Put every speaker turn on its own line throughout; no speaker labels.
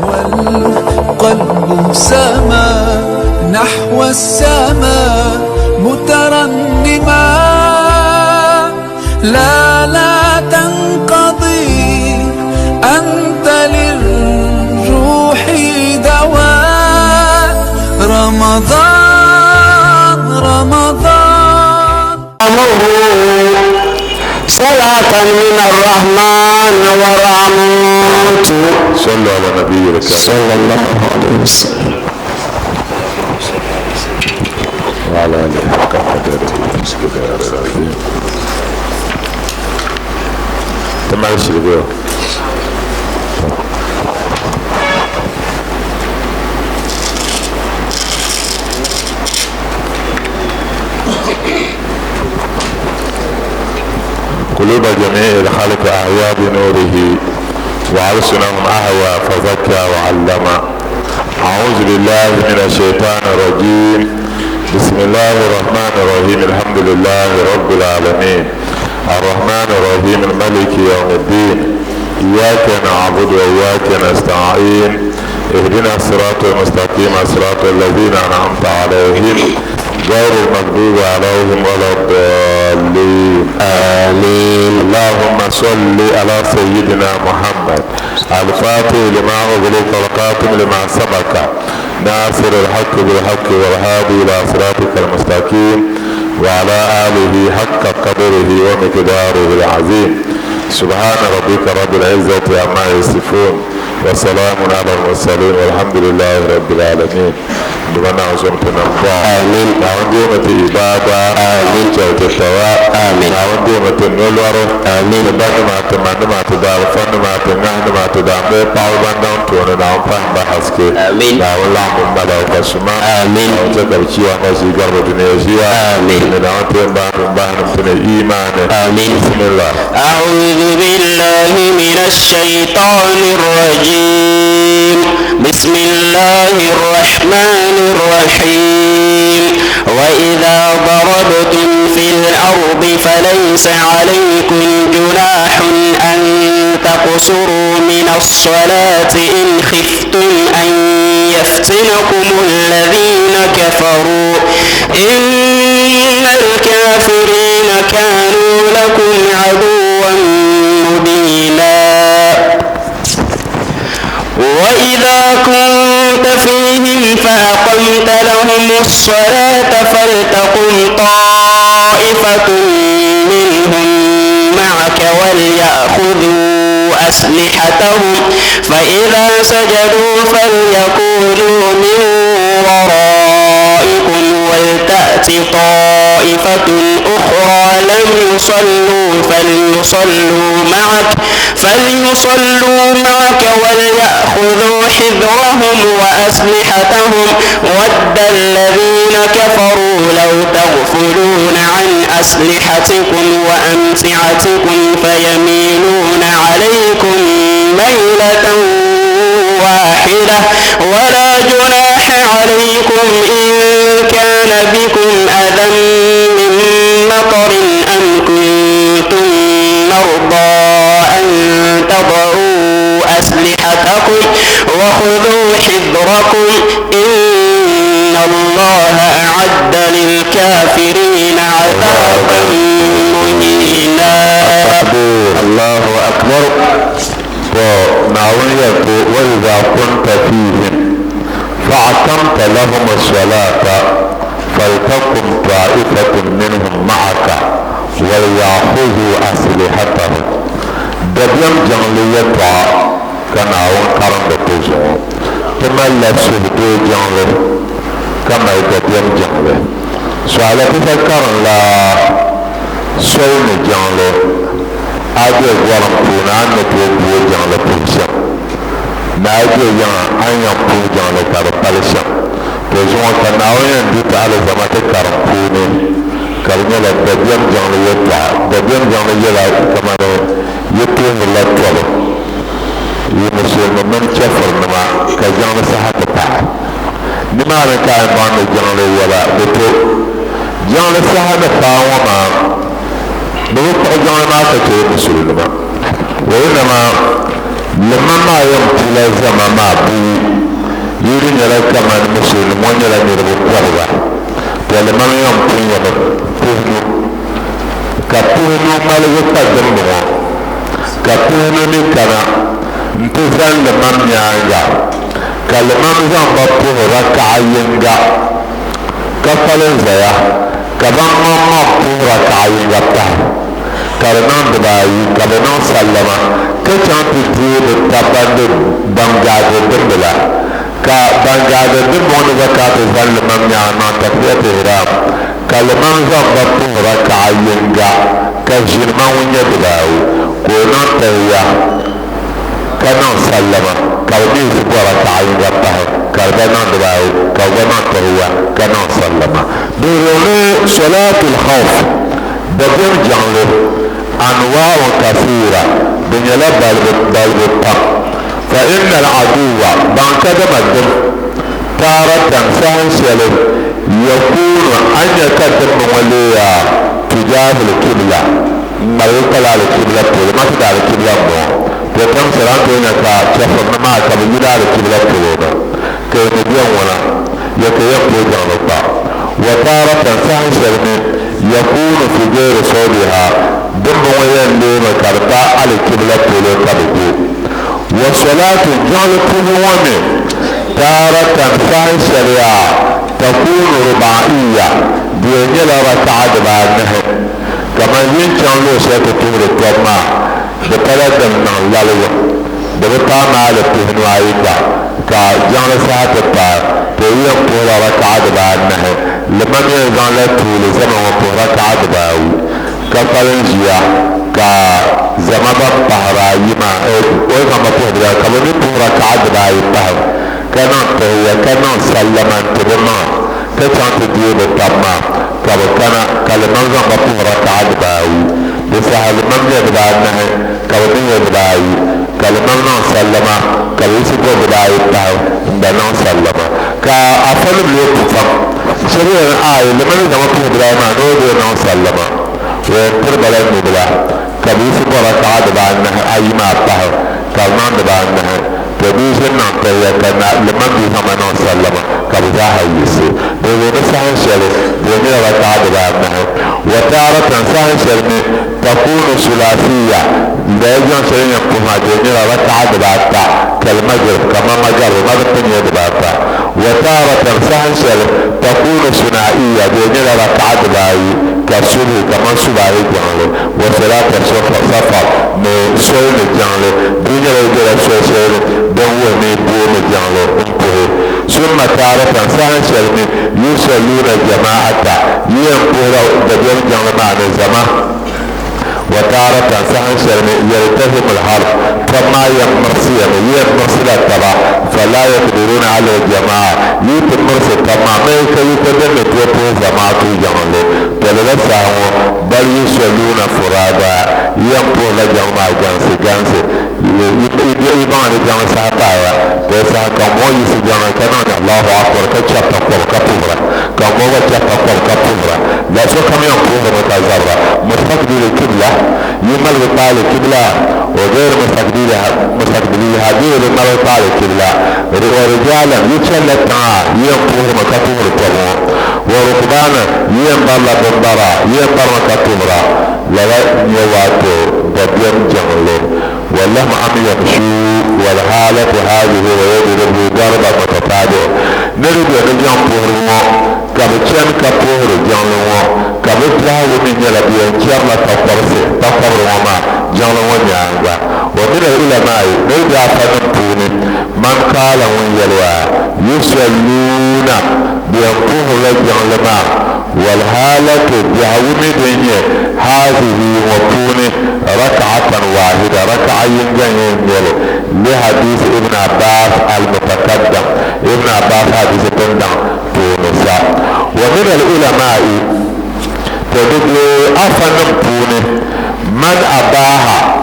والقلب سما نحو السماء مترنما، لا تنقضي أنت للروح دواء. رمضان
صلاة من الرحمن ورحمة.
صلى على النبي
صلى الله عليه وسلم
وعلى آله حق قدره ومقداره العظيم. تمام الشريف. قلوب جميع الخلق أحيا بنوره وألسنهم أهوى فزكى وعلم. أعوذ بالله من الشيطان الرجيم. بسم الله الرحمن الرحيم. الحمد لله رب العالمين الرحمن الرحيم الملك يوم الدين. إياك نعبد وإياك نستعين. اهدنا الصراط المستقيم صراط الذين أنعمت عليهم غير المغضوب عليهم ولا الضالين. آمين. اللهم صل على سيدنا محمد الفاتح لما أغلق والخاتم لما سبق ناصر الحق بالحق والهادي إلى صراطك المستقيم وعلى آله حق قدره ومقداره العظيم. سبحان ربك رب العزة عما يصفون وسلام على المرسلين والحمد لله رب العالمين. بمنا وزمتنا آمين. نعوديمة إبادة آمين. جوت الشواء آمين. نعوديمة النلور آمين. بنا ما تمنى ما تدار فن ما تنهن ما تدام بقاو بندان تون نعم فهم بحسكي آمين. نعود الله من بلا وقسما آمين. نعود كبشيوة نسيقر بدنيشيا آمين. نعود تنبان من إيمان آمين. بسم الله.
أعوذ بالله من الشيطان الرجيم. بسم الله الرحمن الرحيم. وإذا ضربتم في الأرض فليس عليكم جناح أن تقصروا من الصلاة إن خفتم أن يفتنكم الذين كفروا إن الكافرين كانوا لكم عدوا مبينا. وإذا كنت فيهم فأقمت لهم الصلاة فلتقم طائفة منهم معك وليأخذوا أسلحتهم فإذا سجدوا فليكونوا من ورائكم ولتأت طائفة أخرى لم يصلوا فليصلوا معك وليأخذوا حذرهم وأسلحتهم ود الذين كفروا لو تغفلون عن أسلحتكم وأمتعتكم فيميلون عليكم ميلة واحدة ولا جناح عليكم إن كان بكم أذى من مطر أم كنتم مرضى أن تضعوا أسلحتكم وخذوا حذركم إن الله أعد للكافرين عذابا مهينا.
الله أكبر. ونعوذ وإذا كنت فيهم فأقمت لهم الصلاة فلتقم طائفة منهم معك وليأخذوا أسلحتهم. دبيم جنلية كان أون كرم بتوزو ثم لا سهدو جنل كما دبيم جنل سؤالة تذكرن لا سوين جنل أجي ورم فونا نتوبو جنل بوشم ناجي يان أنيان بو جنل كاربالشم توزو كان أون يندوت على زمانة كرم فوني كرنيلا دبيم جنلية دبيم جنلية كما يتوم الله طلب يمسلم من كفر نما كجان صحة تاع نما كان بان جان ولا بتو جان صحة تاع وما بوت جان ما تكون مسلم وإنما lema maa yɛn pula zama maa bui yiri nyɛla kamani musulmi ŋɔ nyɛla niriba kɔbiga to lema yɛn pun yɛn puhinu ka puhinu maligi ka dimdi ŋɔ ka puhinu ni kana n ti zaŋ limam nyaanga ka limam zaŋ ba puhi raka'a yinga ka kpalim zaya ka ban ma puhi raka'a yinga pahi ka di niŋ dibaayi ka bi niŋ sallama ka chaŋ ti deei bi tabbandi bangaadi dimdi la ka bangaadi dim ŋɔ ni ka ti zaŋ limam nyaanga niŋ takbiratu ihram ka limam zaŋ ba puhi raka'a yinga ka ʒinima ŋun nyɛ dibaayi ka o niŋ tahiya ka niŋ sallama ka bi mii zi bɔra raka'a yinga pahi ka di gba niŋ dibaayi ka bi gba niŋ tahiya ka niŋ sallama dinni salatul khawf dabam jaŋli anwaa'u kasiira di nyɛla balibu pam fa inna al-aduwa ban ka dama dim taaratan sahan shɛli yakunu an nyɛ ka dimmi ŋɔ leeya tujahil kibla ŋmari kpala al-kibla polo ma ti da al-kibla bɔŋɔ to tam salan to nyɛ ka chɛfurimi maa ka bi yuli al-kibla polo na ka yi ni biɛn ŋɔna ya ka yɛn polo jaŋli kpa wa taaratan sahan shɛli ni yakunu fi ghairi sawbiha dimmi ŋɔ yɛn leemi ka di pa al-kibla polo ka bi go wa salatu jaŋli puuni ŋɔ mi taaratan sahan shɛliya takunu rubaiya di yɛn nyɛla raka'a dibaanahi kamar yin can lo sai ta tumuri tom maa di pala din niŋ laligu di bi paai maa li puhinu ayi ka jaŋli saha ti paai to yi yɛn puhila raka'a dibaanahi limam yɛn zaŋla tuuli zama ŋɔ puhi raka'a dibaayi ka kpalim ʒiya ka zama ban pahiri ayi maa o zaŋ ba puhi dibaayi ka bi mi puhi raka'a dibaayi pahi ka niŋ tahiya ka niŋ sallama nti bi maŋa ka chaŋ ti deei bi tam maa ka bi kana ka limam zaŋ ba puhi raka'a dibaayi di saha limam nyɛ dibaanahi ka bi mi nyɛ dibaayi ka limam niŋ sallama ka bi yisi bo dibaayi pahi n gba niŋ sallama ka afa nim lee pu pam shɛli yɛn aayi limam ni zaŋ ba puhi dibaayi maa ni o dee niŋ sallama o yɛn tiri bala nubila ka bi yisi bo raka'a dibaanahi ayi maa pahi ka bi niŋ dibaanahi to bi yisi niŋ tahiya ka limam bi zaŋ ba niŋ sallama ka bi zaaha yisi di sahan shɛli di nyɛla raka'a dibaanahi wa taaratan sahan shɛli ni takunu sulasiya da ya jan shɛli yɛn puhi di nyɛla raka'a dibaata kalmajrib kamar magrib ma di pun nyɛ dibaata wa taaratan sahan shɛli takunu sunaiya di nyɛla raka'a dibaayi ka subhi kamar subahi jaŋli wa salata safar ni soli ni jaŋli di nyɛla jɛla soli shɛli din wuhi ni boomi jaŋli n puhi summa taaratan sahan shɛli ni yusalluna jama'ata yin puhila dabiɛm jaŋli maa ni zama wa taaratan sahan shɛli ni yaltahim al-harb fam maa yɛn mirsiyami yin mirsila taba fala yaqdiruna ala al-jama'a yi ti mirsi tam maa mai ka yi ta dinni tuwa puhi zamaatu jaŋli dalila saha ŋɔ bal yusalluna furada yin puhila jaŋli maa gansi i baŋa ni jaŋli saha paaya to saha ka mo yisi jaŋli ka niŋ ni allahu akbar ka chɛppa kɔb ka puhira ka mo gba chɛppa kɔb ka puhira la so kam yɛn puhirimi ka zabira mustaqbil kibla yi maligi kpaali kibla o gayri mustaqbiliha di yi maligi kpaali kibla wa rijalan yi chɛlla tiŋa yi yɛn puhirimi ka puhiri kɔb ŋɔ wa rukbana yi yɛn barila bimbara yi yɛn barimi ka puhira lala nyɛ waato dabiɛm jaŋli ولهم أن يمشوا والحالة هذه ويضرب ضربا متتابعة نريد أن نجم بوهرمو كبتشان كبوهر جانلو كبتلاو من يلبي انشارنا تفر وما جانلو نيانغا ومن العلماء نريد أن نبوني من قال ونيلوا يسألون بينبوه جانلما والحالة بيعومي دنيا هذه وطوني ركعة واحدة ركعة ينجن لحديث ابن عباس المتقدم ابن عباس حديث تندم تونسا ومن العلماء تقول أفنم توني من أباها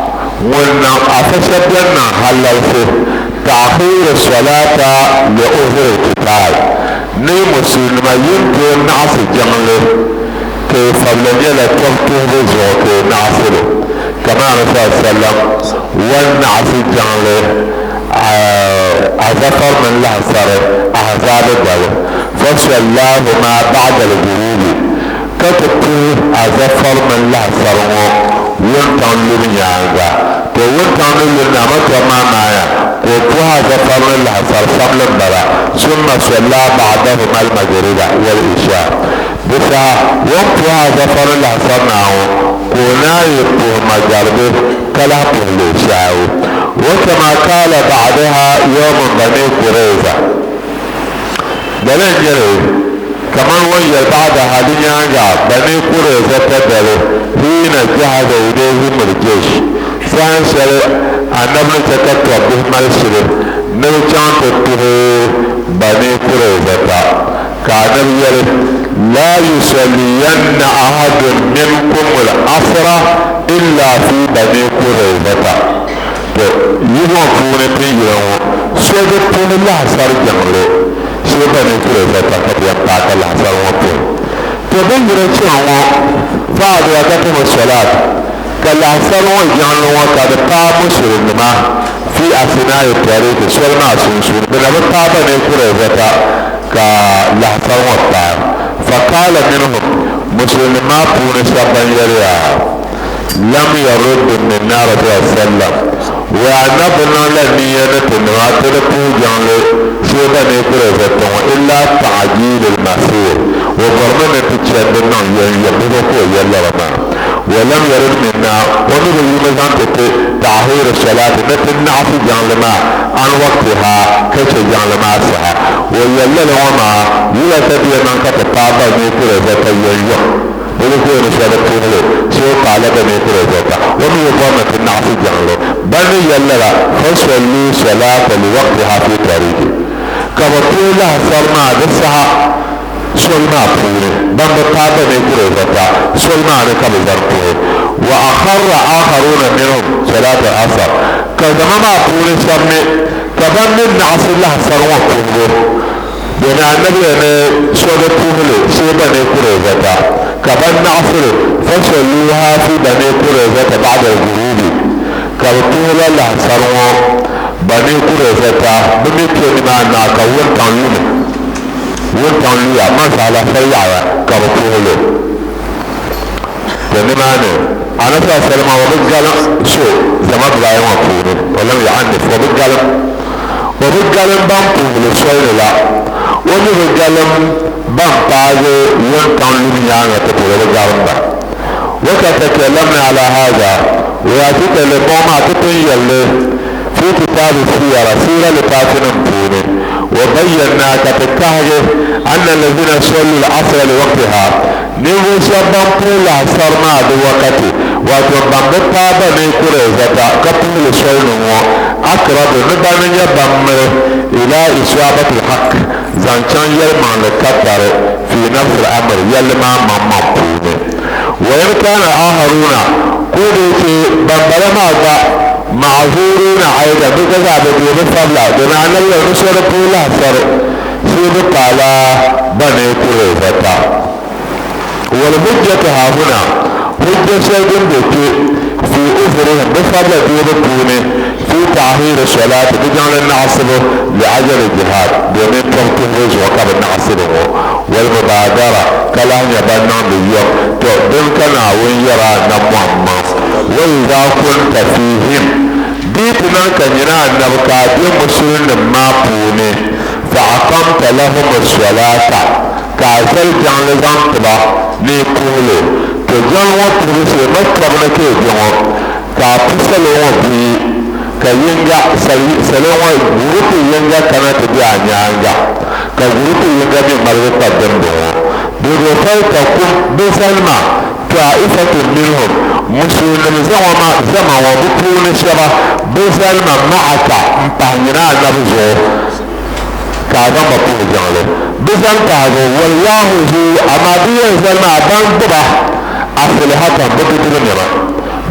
ولنا أفسدنا حللسه تأخير الصلاة لأظهر القتال ni musulma yin ko naasi jaŋli ka fabla nyɛla tɔb tuhili zuɣu ka o naɣasili كما رسول الله صلى الله عليه وسلم والنعس جانله أزفر من الله سره أحزاب الدولة فصلاه ما بعد الغروب كتبه أزفر من الله سره وانتان لبنيانغا تو وانتان لبنامت وما مايا وفوها أزفر من الله سره سبل بلا ثم صلى بعدهما المغرب والعشاء بسا وانتوها أزفر الله سره كنا يبوه مجربه كلا بوه العشاء وكما قال بعدها يوم بني قريظة دلين جري كمان ويا بعدها دنيا بني قريظة تدري حين جهز إليهم الجيش سانشر النبي تكتب بهم الشرف نرجان تكتب بني قريظة كان يرى لا يصلين أحد منكم العصر إلا في بني قريظة يوم فون تيجوا سوى فون الله سار جمله سوى بني قريظة كتير تاك الله سار وفون تبين رجعوا بعد وقت الصلاة كلا سار وجمله وكذا تاب مسلم في أثناء الطريق سوى ما سنسون بنابل تاب بني قريظة كلا سار وفون فقال منهم مسلم ما فون سبان يريا لم يرد من النار صلى الله عليه وسلم ونبنا لنيانة نواتر فوجان سيبا نيكور فتن إلا تعجيل المسير وبرمنا تتشدنا يبقوا يلرما ولم يرد منا ونرى يمزان تحوير الصلاة نتنع في جانلما عن وقتها كش جانلما سها ويلل وما يلا تبينا كتابا نيكور فتن ولكن رسالة تقول سوى قال بني قريظة ومن يقامة النعس جانله بني يللا فصلوا صلاة لوقتها في طريقه كما تقول لها سلمى بسها سلمى فوري بنبقى بني قريظة سلمى نكب ذنبه وأخر آخرون منهم صلاة العصر كما ما فوري سمي كبني النعس الله سلمى فوري بنا النبي أن سوى تقول سيبا بني قريظة كبن نعصر فصلوها في بني قريظة بعد الغروب كالطول الله سروا بني قريظة بمثل ما ناك ونطن لي مسألة سيئة كالطول تنماني أنا سأسلم وبقال شو زمان لا يوقفون ولم يعنف وبقال بامطول الشيء لا وبقال بمطاجه وانتان لبنيانا تقول الجاربة وكتكلمنا على هذا ويأتيك لقوما تطيّل في كتاب السيرة سيرة لتاتنا مفوني وبينا كتكهج أن الذين صلوا العصر لوقتها نيو سبب طول عصر ما بوقته وتنبم بالطابة من قريظة كطول شينه أقرب نبان يبمر إلى إصابة الحق زنشان يلمان لكتر في نفس الأمر يلما ممبوني وإن كان آخرون قولوا بمبلما معذورين عيدا بكذا بدون فضلا بمعنى الله نصر طول عصر سيبق على بني قريظة والحجة ها هنا حجة سيدن بكي في أثرهم بفضل ديركوني في تأخير الصلاة بجعل النعصب لعجل الجهاد بمن تنتهز وقب النعصب والمبادرة كلام يبنى باليوم تقدم كنا ويرى نموما وإذا كنت فيهم ديتنا كننا نبقى دي مسلم ما بوني فأقمت لهم الصلاة كاسل جان لزانتبا نيكولو تجان وطرسي مطلب نكي جان كابسل وبي كينجا سلوى غروب ينجا كانت بي عنيانجا كغروب ينجا بي مرغب الدنبو بغفل تكون بسلمة طائفة منهم مسلم زما وبطول شبه بسلمة معك مطهنا نبزو كذا مطلوب جانله بزن كذا والله هو أمادية زلمة بندبه أصلها بدل نما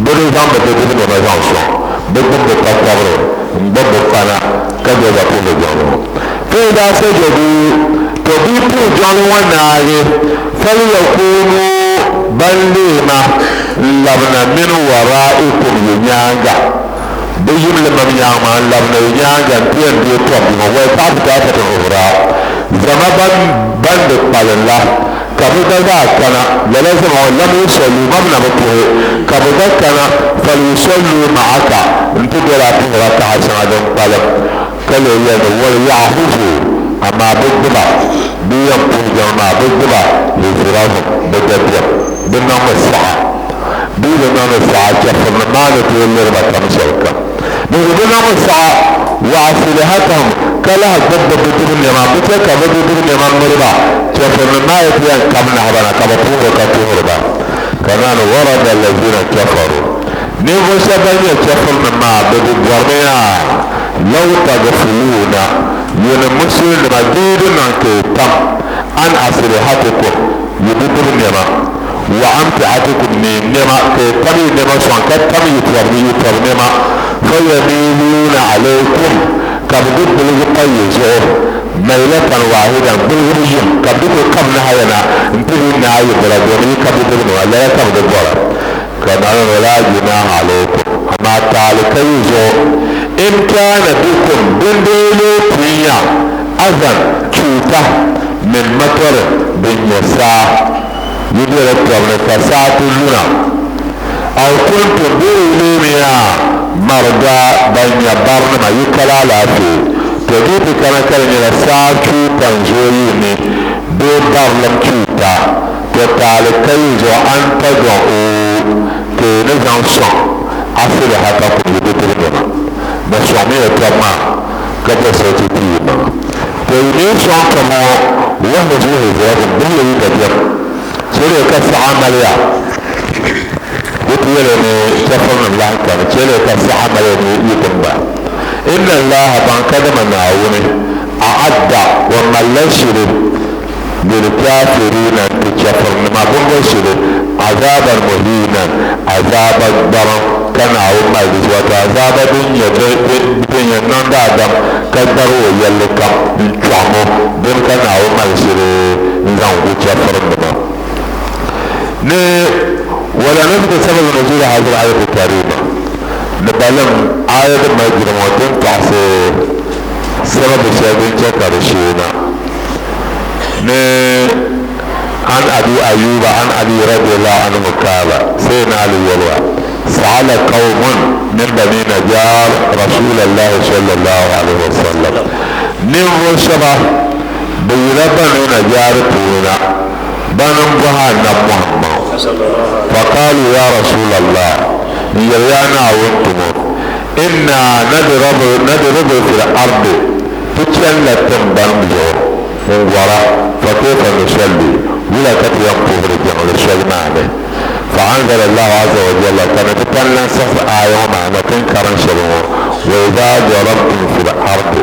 بدل زام بدل نما زانشوا بدل بتكبر بدل كنا كذا مطلوب جانله فإذا سجدوا تبيتوا جانوا ناجي فليكونوا بليما labna min wara'ikum yanyanga biyim lamam yama labna yanyanga tiyan di to bi wa ta ta ta ura zama ban da qalalla kabu da kana la lazim wa lam yusallu mabna batu kabu da kana fal yusallu ma'aka intu da ta ta asan qalam kale ya da wal ya'hufu amma bidba biyan kun jama'a bidba yusrafu bidba binna masaha بينا الساعة كفر ما نتولي ربا تمشوكا بينا الساعة وعصلهتهم كلها ضد بدون يمان بتك بدون يمان مربا كفر ما يتيان كمنا هبنا كبطور وكتور ربا كمان ورد الذين كفروا نيغو سبني كفر ما بدون ورميا لو تغفلون ينمسل مجيد نانكي تم عن عصلهتكم يبدون يمان وأمتعتكم نما كتمي نما سوان كتمي يترمي نما فيميلون عليكم كبدت بالغطيزو ميلة واحدة بالغريم كبدت كم نهاينا انتهي النهاية بلدوني كبدت منها لا كبدت بلا كما ولا جناح عليكم أما تعالكيزو إن كان بكم بندلو فيا أذن كيتا من مطر بن يسار يدير الكون فساعة لنا أو كنت بإليميا مرضى بين يبارن ما يكلا لافي تجيب كما كان يلساعة تنزويني ببار لم كيتا تتعالى كيزو أن تدعو كنزان صن أصل حتى كن يدترنا مسوامي كما كتا ستتيما تيني صن كما وهزوه ذلك بيه يكتب سيري كسا عمليا يتيلني كفرنا الله كان سيري كسا عمليا يتنبا إن الله بان كدم نعوني أعد وملشر للكافرين تكفرنا ما بنشر عذابا مهينا عذابا ضرم كان عون مجلس وعذاب دنيا نندادم كدروا يلكم نتعمو دون كان عون مجلس نزعو كفرنا ولا نذكر سبب نزول هذه الآية الكريمة نبالم آية ما يجرمون تحسي سبب الشيطان كرشينا عن أبي أيوب عن أبي رضي الله عنه قال سيدنا علي يلوى سأل قوم من بني نجار رسول الله صلى الله عليه وسلم نمو شبه بيربن نجار تونا بنم بها محمد فقالوا يا رسول الله يريانا وانتم إنا ندرب في الأرض تتشلت بنجور من وراء فكيف نصلي ولا كتيم كفر الجنة الشيء معنا فأنزل الله عز وجل كانت تنسف آية معنا تنكرن شبه وإذا ضربتم في الأرض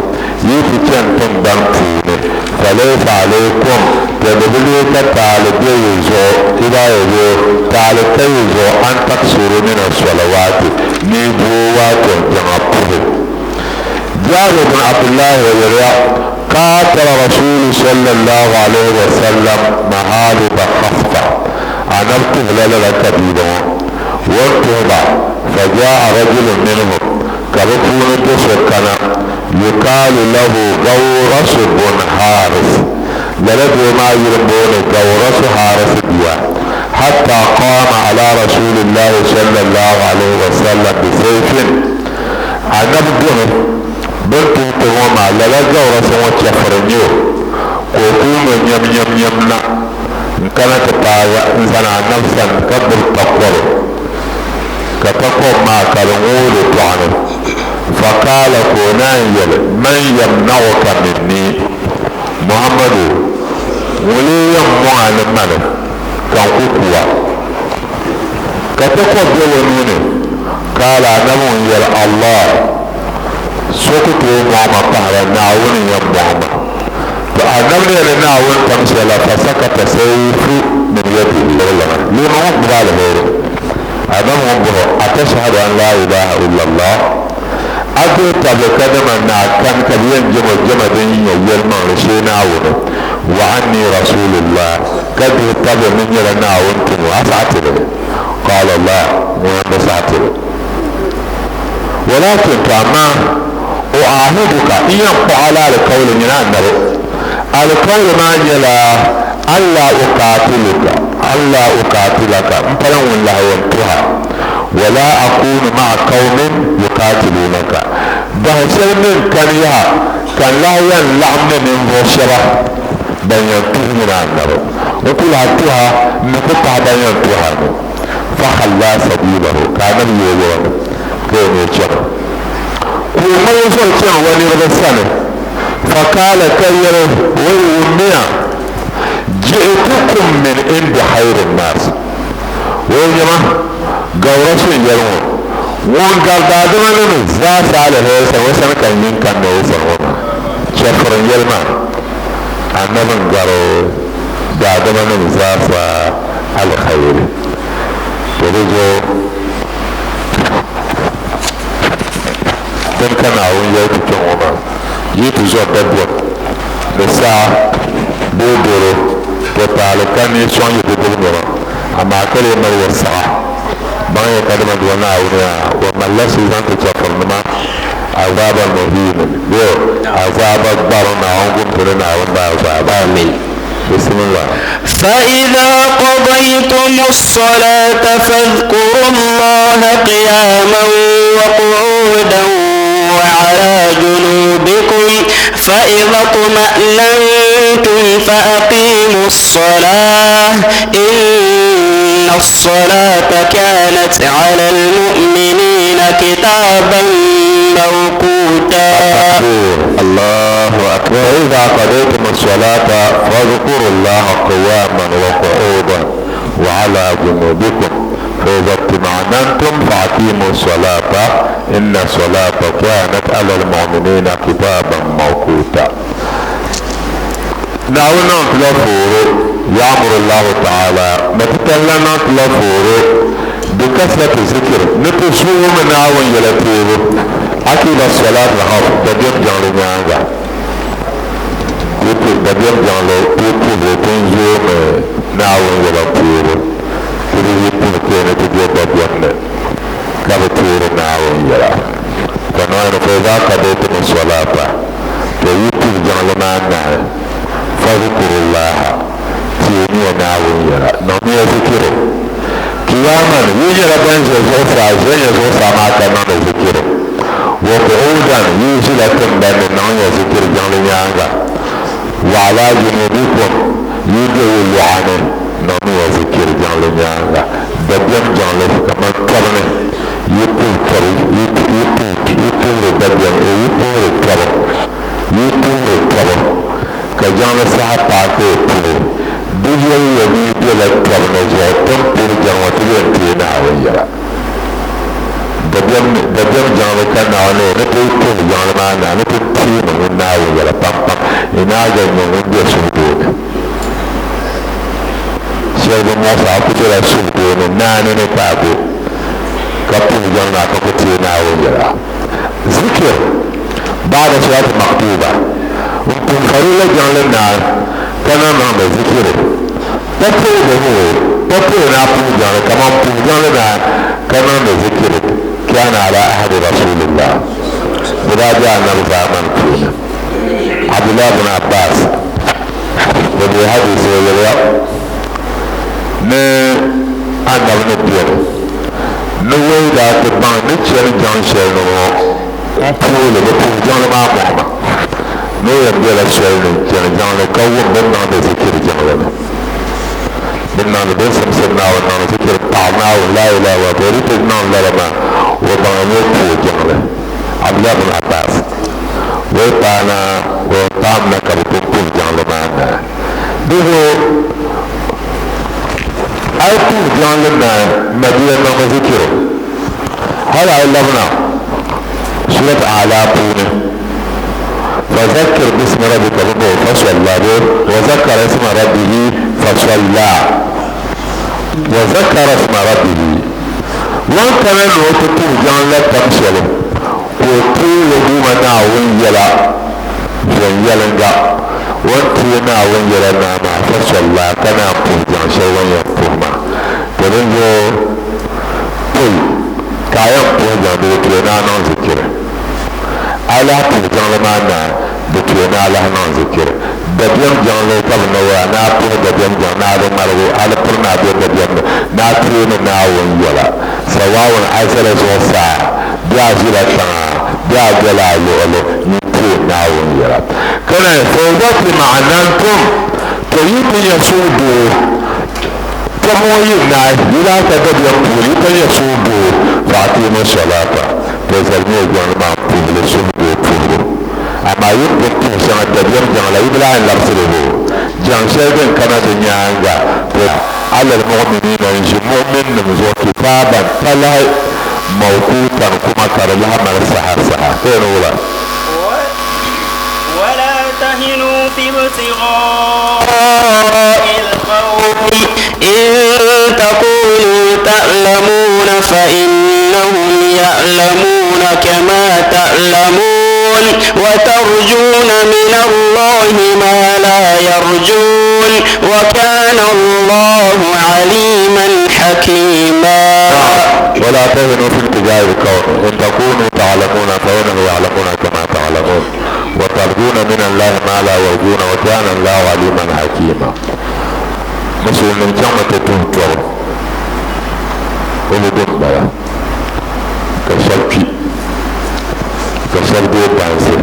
يتشلتم بنجور فليس عليكم تدبلوك تعالى يزو إذا يزو تعالى يزو أن تكسروا من الصلوات نبوات جمعته جابر بن عبد الله ويريا قاتل رسول صلى الله عليه وسلم مهارب خفة أنا ابتغل لك بيدهم وانتهبا فجاء رجل منهم كبكون تسكنا يقال له غورس بن حارس لرد ما يربون غورس حارس ديا حتى قام على رسول الله صلى الله عليه وسلم بسيف أنا بدهم بنت تغوما للا غورس وتشفرنيو وقوم يم كانت تايا إنسان نفسا قبل تقوله كتقوم ما كالغول تعنه فقال كونايل من يمنعك مني محمد ولي يمنع الملك كان قوة كتقوم بيونوني قال نمو يل الله سكت محمد طهر ناوني يا محمد فأنمني لناون تمثيل فسكت سيف من يده لما هم بغاله أمامهم به أتشهد أن لا إله إلا الله أدو تبكدم أن كان كبير جمع دنيا يلمع لشينا وعني رسول الله قد تبع من يلنا وانتم وأسعتنا قال الله ومساتر ولكن كما أعاهدك إن فعل القول من النبي القول ما يلا ألا أقاتلك فلن الله ينتهى ولا أكون مع قوم يقاتلونك بحسن من كان لا ينلعن من بشرة بين ينتهي من النبي وكل هاتها نقطع بين ينتهى فخلى سبيله كان يوم كان يجرى وما يوصل كان ونرد السنة فقال كيره ويوميا جئتكم من عند خير الناس ويوما قورس يرون وان قال دادما من زاس على هيسا وسن كان ينكن ويسن وما شكر يلما أنا من قالوا دادما من زاس على خير تلجو كان عون يوتي وما يتزو بدو بسا بودرو وتعالكان يسوان يتبولنا أما أكل يمر والساعة ما يقدم دونا وما الله سيزان تتفرنما عذاب المهين عذاب الضرنا عنكم تلنا عذاب آمين بسم الله
فإذا قضيتم الصلاة فاذكروا الله قياما وقعودا وعلى جنوبكم فإذا اطمأننتم فأقيموا الصلاة إن الصلاة كانت على المؤمنين كتابا موقوتا.
الله أكبر. إذا قضيتم الصلاة فاذكروا الله قياما وقعودا وعلى جنوبكم فإذا اطمأننتم فأقيموا الصلاة إن الصلاة كانت على المؤمنين كتابا موقوتا. نعونا تلفور يأمر الله تعالى نتكلم تلفور بكثرة الذكر نتسوه من نعوان يلتير أكيد الصلاة لها بديم جانو نيانجا بديم جانو يكون تنزوه من نعوان يلتير كده يكون كينة تجيب بديم كابتير نعوان يلا فنوين فإذا قضيتم الصلاة فيكون جانو نعوان فاذكروا الله تيني نعوان يلا نومي ذكره قياما يجرى بين زوفا زين زوفا ما كان ذكره وقعودا يجرى بين نوم ذكر جانو نيانجا وعلى جنوبكم يجرى اللعانة نوم ذكر جانو نيانجا بديم جانو كما كرنه يطول كري يطول بديم يطول كرم يطول كرم كجانو ساعة باكو يطول بيجي يبي لكرم نجاتم بير جانو تيجي نعويا بديم جانو كان نعوي نتيجة جانو ما نتيجة من نعويا بام إناجا من بيشوفون شيء ما سأقول لك شوفون نانو نتابو كابو جانو كابتي نعويا ذكر بعد صلاة مكتوبة وكم فريلة جانو نار كان نعم ذكر تقول نعم جانو كمان جانو نار كان نعم ذكر كان على أحد رسول الله إذا جاء النبي زمان فينا عبد الله بن عباس وفي حديث يقول أنا ابن الدين نوي لا تبان نتشل جان شيل نقول بقول جان ما محمد نوي يبدأ الشيل جان كون من نام ذكر جان من نام بسم سنا ونام ذكر طعنا ولا إله وبريت نام لما وبانيت جان عبد الله بن عباس وطعنا وطعمنا كبتون جان لما بهو أيكو جان لنا مدينة نام ذكره هذا علمنا سورة أعلى بونه فذكر باسم ربك ربه فصلى به وذكر اسم ربه فصلى وذكر اسم ربه وكان الوقت جان لا تمشي وطول دومنا ويلا ينجا وانتينا ويلا نعم فصلى كان أبو جان شوان يفهما تنجو kayan ko da ke na nan zikira ala ta jangana da ke na ala nan zikira da biyan jangana ka na wa na ko da biyan jangana da marwo ala furna da biyan na tuni na won yala sawawun asala so sa biya jira ta biya gala lo ni ko na won yala kana fawdati ma'anantum to yi ya sudu tamoyin na yila ka da biyan kuri ta ya sudu fatima salata to zalmi gwan ma pule sudu pulu amma yin buntu san da biyan jangala ibrahim lafsiro jan shegen kana da nyanga to alal mu'minina yanzu mu'min ne zo kitaban talai mawqutan kuma karla mar sahar sai wala
wala tahinu fi ibtigha'i al-qawmi in takunu ta'lamuna fa innahum ya'lamuna kama ta'lamun wa tarjuna min Allahi ma la yarjun wa kana Allahu aliman hakima.
ولا تهنوا في ابتغاء القوم ان تكونوا تعلمون فانهم يعلمون كما تعلمون وترجون من الله ما لا يرجون وكان الله عليما حكيما. مسلم جمعة تنطر ولدن بلا كشلبي كشلبي بانسي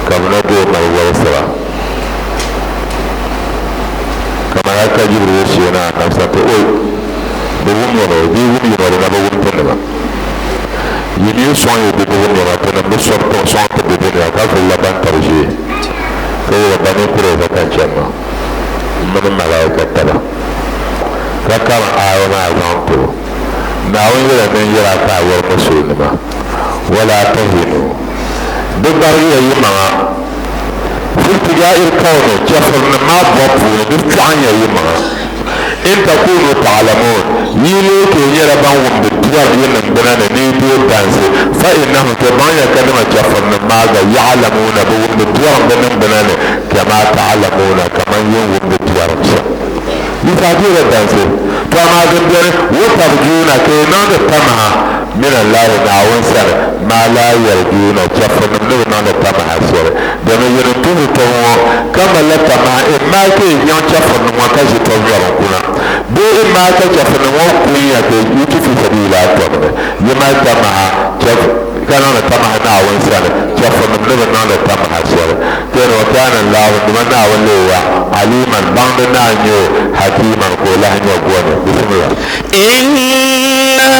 كمنادو مالوسرا كما هكا جبريل شينا نفسك اوي بوم يرو دي وم يرو na bawum tenema yini soin de bawum yara tena me sorto son de bebe ka ko la ban tarje ko la ban ko re ka chama man malaika tala ka kama ayo na zanto na wani da nan yara ka war musulma wala tahinu duk bari yayi ma في ابتغاء الكون جفرنا ما بطول بالتعنية يما إن تكونوا تعلمون يلوك يربان بالتجار ينم بنانا نيبيو دانسي فإنهم تبانيا كلمة جفرنا ماذا يعلمون بوم بالتجار بنانا كما تعلمون كما ينوم بالتجار يفادير دانسي فما ذنبير وترجون كينان التمع من الله نعوان سر ما لا يرجون جفرنا من التمع سر دم يرتون تمو كما لا تمع ما كي ينجفرنا وكاجي تنظر كنا بو ما كجفرنا وكوية كي يتفي سبيل أكبر يما تمع كان التمع نعوان سر جفرنا من التمع سر كان الله من نعوان لوا عليما باندنا نيو حكيما قولا نيو قوانا بسم الله
إنا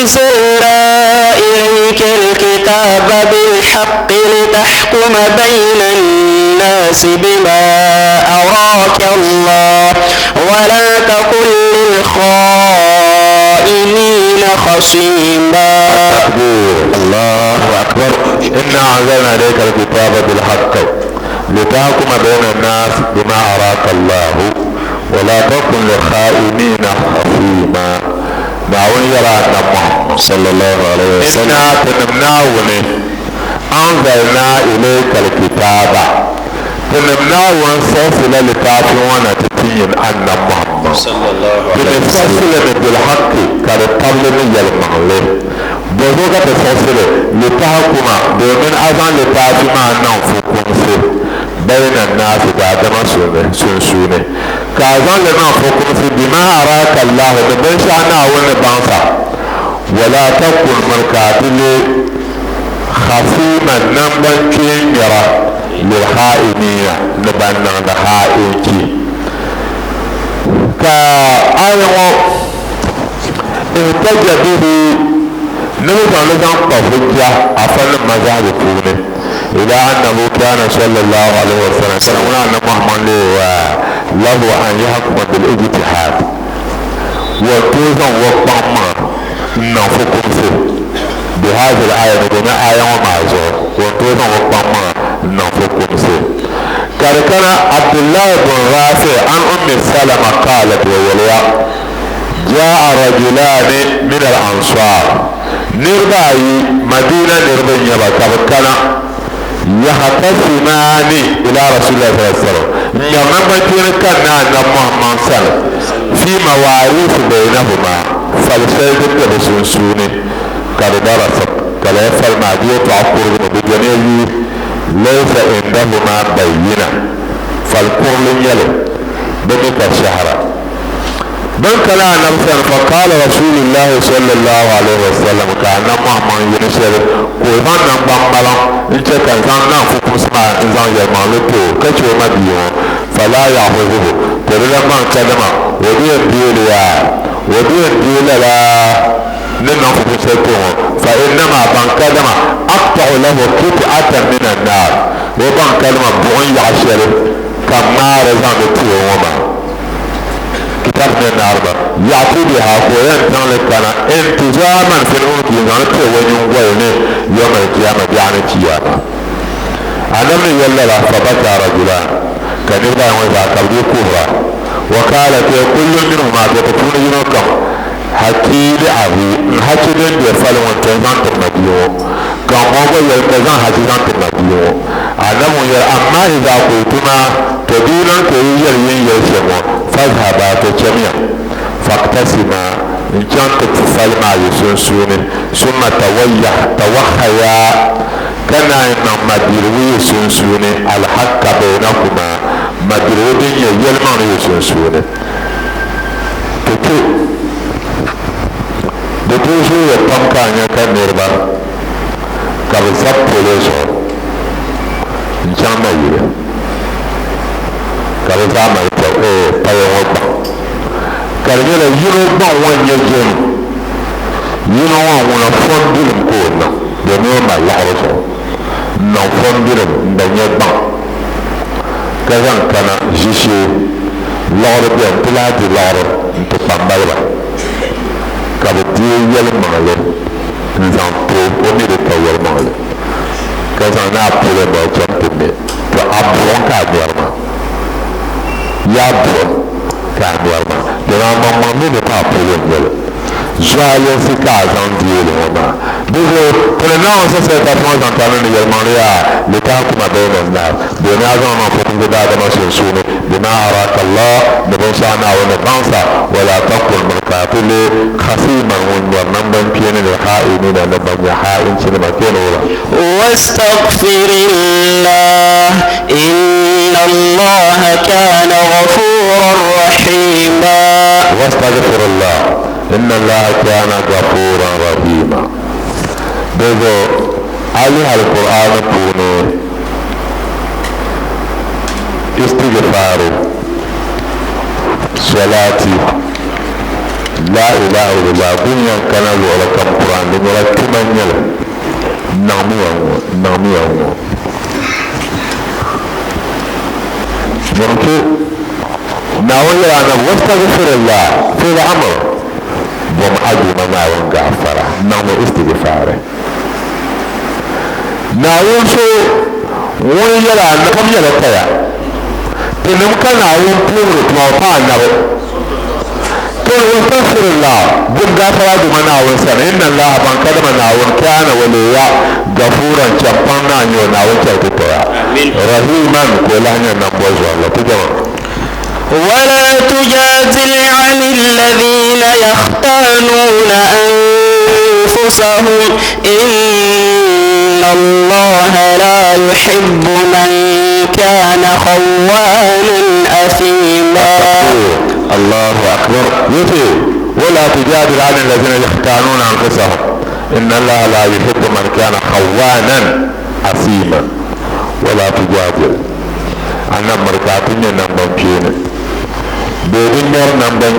أنزلنا إليك الكتاب بالحق لتحكم بين الناس بما أراك الله ولا تكن للخائنين خصيما.
الله أكبر. إنا أنزلنا إليك الكتاب بالحق لتحكم بين الناس بما أراك الله ولا تكن للخائنين خصيما. نعون يرى محمد صلى الله عليه وسلم إنا تنمناوني أنزلنا إليك الكتاب تنمنا ونسلسل لتعفونا تتين أن محمد صلى الله عليه وسلم تنسلسل بالحق كالطلب يلمغلي بذوك تسلسل لتحكم بمن أذن لتعفونا ننفقون سي بين الناس بعدما سنسوني كأذن لننفقون سي بما أراك الله بمن شأنا ونبانسا ولا تكن مركاتل خصيما نمبن كيميرا للخائنين نبنى لخائنكي كأيضا احتج به نبقى لذن قفجة أفل مزاج كونه إلى أنه كان صلى الله عليه وسلم سلمنا أن محمد له أن يحكم بالاجتهاد وتوزن وقما نفكم فيه بهذه الآية نقول آية ومعزور وانتوزن وقما نفكم فيه كان عبد الله بن رافع عن أم سلمة قالت ووليا جاء رجلان من الأنصار نرباي مدينة نرباي يبكى يختصمان إلى رسول الله صلى الله عليه وسلم يوم كان محمد صلى الله عليه وسلم في مواريث بينهما فالسيد بسنسوني كالدرس كلا فالمعدية تعقر بجنيه ليس عندهما بينة فالقرل يلو بمك الشهر من كلا نفسا فقال رسول الله صلى الله عليه وسلم كان محمد ينشر قومان نبامبلا انت كان نفوك مسمع انسان يمالكو كشو مديو فلا يحفظه تريد من كلمة ودي الديل لا ننفق سيكون فإنما بان كلمة أقطع له قطعة من النار وبان كلمة بوين يعشر كما رزان التيوما كتاب من النار يعطي بها قوين تنلك كان انتظاما في الأمك ينغنط وينغوين يوم القيامة يعني تياما أنا من يللا فبكى رجلان كان يبقى يوزع كبدي كبرى وقالت كل منهما تتكون ينوكم حكيل أبي حكيل يفعل وانتظام تنبيه كان موضوع يلتزام حكيلان تنبيه أنا من يللا أما إذا قلتما تدينا كيجر يشمو فاذهبا تجميع فاقتسما إن كانت تفعل مع يسنسوني ثم توخيا كان إن مديروي يسنسوني الحق بينكما مديروي يلمان يسنسوني دتوشو يتمكن كان نربا كابزاب بوليسو إن شاء الله كابزاب ما يتو بايوبا كارجلا يروبا وين يجون ينوى ونا فندلم كونا دنيا ما يحرسو نا فندلم دنيا با كذا كان جيشي لارب ينتلاتي لارب انتقامبالبا كابدي يلمالي نزام تو وني دتاور مالي كذا نا بولي با جنتني تو ابون كاديرما يا بون كاديرما دنا ماما مي دتا بولي مالي joyeux si kazan diele wama bizo tena on se ta fon zantana ni yelmania le ta kuma bena na de na zo ma fokum da da ma sun sunu bima araka allah de bon sana wa na bansa wala taqul markatil khasiman wa nan ban piene da ha'ini da na ban ya ha'in ci ma kene wala
wastaghfirillah inna allah kana ghafurar rahima
wastaghfirillah إن الله كان غفورا رحيما بذو عليها القرآن كونه استغفار صلاتي لا إله إلا الله دنيا كان له لكم قرآن دنيا كما يلا نعمي ممكن ناوي أنا واستغفر الله في الأمر ومعدي مناون غفرة نعم استغفاره ناون شو ويلا نقوم يلا تيا تنم كان ناون بورك موطان نبو تقول واستغفر الله بم غفرة مناون سنة إن الله من كدم ناون كان وليا غفورا شمبانا نيو ناون شاكتيا رحيما كلانيا نبوزو الله تجمع
ولا تجادل عن الذين يختانون أنفسهم إن الله لا يحب من كان خوانا أثيما
الله أكبر يتي ولا تجادل عن الذين يختانون أنفسهم إن الله لا يحب من كان خوانا أثيما ولا تجادل أنا مركاتين نمبر بدين نور نمبر